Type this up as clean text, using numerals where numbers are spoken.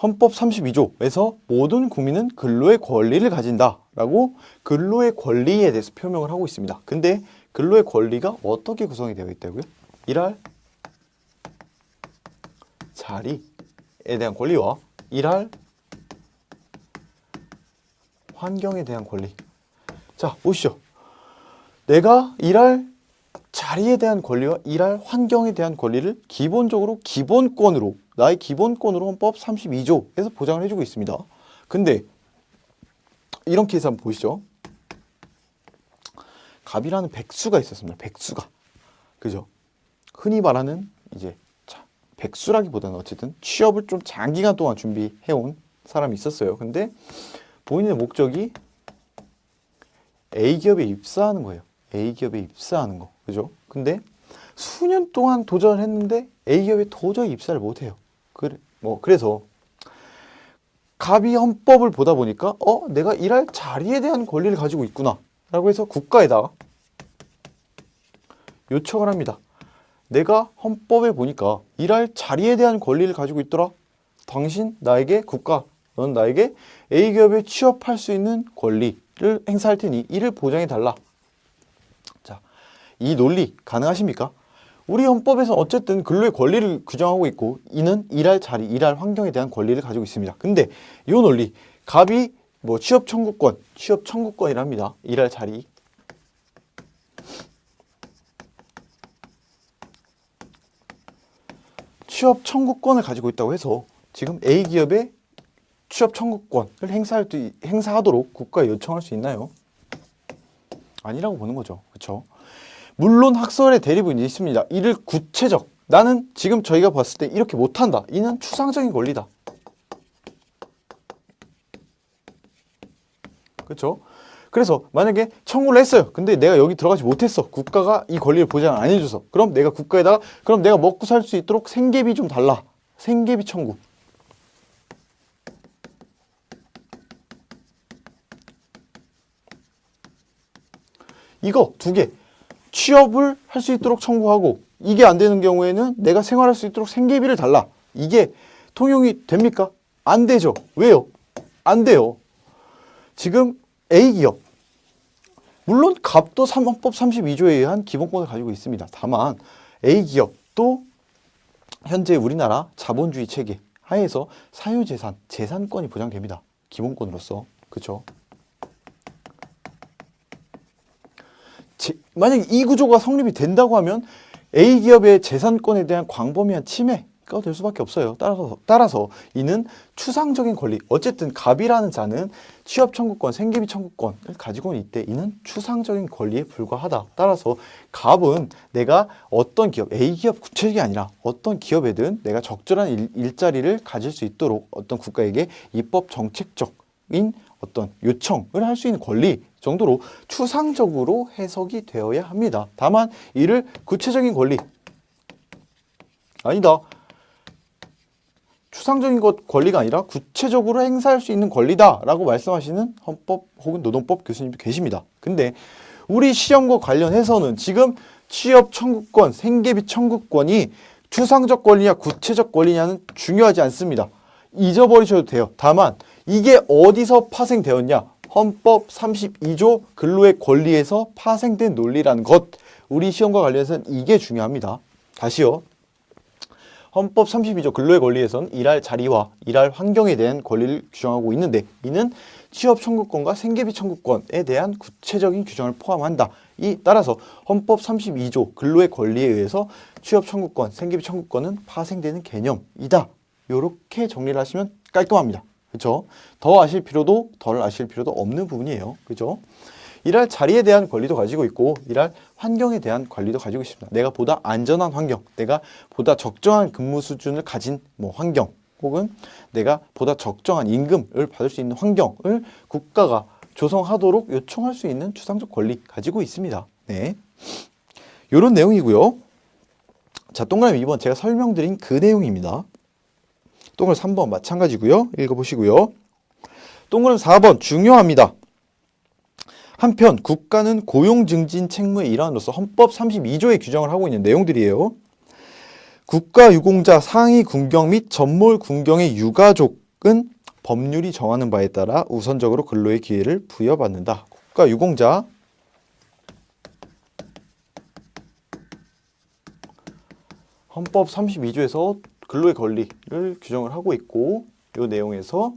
헌법 32조에서 모든 국민은 근로의 권리를 가진다라고 근로의 권리에 대해서 표명을 하고 있습니다. 근데 근로의 권리가 어떻게 구성이 되어 있다고요? 일할 자리에 대한 권리와 일할 환경에 대한 권리. 자, 보시죠. 내가 일할 자리에 대한 권리와 일할 환경에 대한 권리를 기본적으로 기본권으로, 나의 기본권으로 헌법 32조에서 보장을 해주고 있습니다. 근데 이런 케이스 한번 보시죠. 갑이라는 백수가 있었습니다. 백수가. 그죠? 흔히 말하는 이제 백수라기보다는 어쨌든 취업을 좀 장기간 동안 준비해온 사람이 있었어요. 근데 본인의 목적이 A기업에 입사하는 거예요. A기업에 입사하는 거. 그죠? 근데 수년 동안 도전을 했는데 A기업에 도저히 입사를 못해요. 그래서 갑이 헌법을 보다 보니까 내가 일할 자리에 대한 권리를 가지고 있구나 라고 해서 국가에다가 요청을 합니다. 내가 헌법에 보니까 일할 자리에 대한 권리를 가지고 있더라. 당신 나에게 국가, 넌 나에게 A기업에 취업할 수 있는 권리를 행사할 테니 이를 보장해 달라. 자, 이 논리 가능하십니까? 우리 헌법에서 어쨌든 근로의 권리를 규정하고 있고 이는 일할 자리, 일할 환경에 대한 권리를 가지고 있습니다. 근데 이 논리, 갑이 취업 청구권이랍니다. 일할 자리. 취업 청구권을 가지고 있다고 해서 지금 A기업에 취업 청구권을 행사하도록 국가에 요청할 수 있나요? 아니라고 보는 거죠. 그렇죠? 물론 학설의 대립은 있습니다. 이를 구체적, 나는 지금 저희가 봤을 때 이렇게 못한다. 이는 추상적인 권리다. 그렇죠? 그래서 만약에 청구를 했어요. 근데 내가 여기 들어가지 못했어. 국가가 이 권리를 보장 안 해줘서. 그럼 내가 국가에다가 그럼 내가 먹고 살 수 있도록 생계비 좀 달라. 생계비 청구. 이거 두 개. 취업을 할 수 있도록 청구하고 이게 안 되는 경우에는 내가 생활할 수 있도록 생계비를 달라. 이게 통용이 됩니까? 안 되죠. 왜요? 안 돼요. 지금 A기업, 물론 갑도 헌법 32조에 의한 기본권을 가지고 있습니다. 다만 A기업도 현재 우리나라 자본주의 체계 하에서 사유재산, 재산권이 보장됩니다. 기본권으로서. 그렇죠? 만약에 이 구조가 성립이 된다고 하면 A기업의 재산권에 대한 광범위한 침해가 될 수밖에 없어요. 따라서 이는 추상적인 권리, 어쨌든 갑이라는 자는 취업 청구권, 생계비 청구권을 가지고 있대. 이는 추상적인 권리에 불과하다. 따라서 갑은 내가 어떤 기업, A기업 구체적이 아니라 어떤 기업에든 내가 적절한 일자리를 가질 수 있도록 어떤 국가에게 입법 정책적인 어떤 요청을 할 수 있는 권리 정도로 추상적으로 해석이 되어야 합니다. 다만 이를 구체적인 권리, 아니다, 추상적인 권리가 아니라 구체적으로 행사할 수 있는 권리다 라고 말씀하시는 헌법 혹은 노동법 교수님도 계십니다. 근데 우리 시험과 관련해서는 지금 취업 청구권, 생계비 청구권이 추상적 권리냐 구체적 권리냐는 중요하지 않습니다. 잊어버리셔도 돼요. 다만 이게 어디서 파생되었냐? 헌법 32조 근로의 권리에서 파생된 논리라는 것. 우리 시험과 관련해서는 이게 중요합니다. 다시요. 헌법 32조 근로의 권리에서는 일할 자리와 일할 환경에 대한 권리를 규정하고 있는데 이는 취업 청구권과 생계비 청구권에 대한 구체적인 규정을 포함한다. 따라서 헌법 32조 근로의 권리에 의해서 취업 청구권, 생계비 청구권은 파생되는 개념이다. 이렇게 정리를 하시면 깔끔합니다. 그렇죠? 더 아실 필요도 덜 아실 필요도 없는 부분이에요. 그렇죠? 일할 자리에 대한 권리도 가지고 있고 일할 환경에 대한 권리도 가지고 있습니다. 내가 보다 안전한 환경, 내가 보다 적정한 근무 수준을 가진 환경, 혹은 내가 보다 적정한 임금을 받을 수 있는 환경을 국가가 조성하도록 요청할 수 있는 추상적 권리 가지고 있습니다. 네, 이런 내용이고요. 자, 동그라미 2번 제가 설명드린 그 내용입니다. 동그라미 3번 마찬가지고요. 읽어보시고요. 동그라미 4번 중요합니다. 한편 국가는 고용증진 책무의 일환으로서 헌법 32조에 규정을 하고 있는 내용들이에요. 국가유공자 상위 군경 및 전몰 군경의 유가족 법률이 정하는 바에 따라 우선적으로 근로의 기회를 부여받는다. 국가 유공자 헌법 32조에서 근로의 권리를 규정을 하고 있고 이 내용에서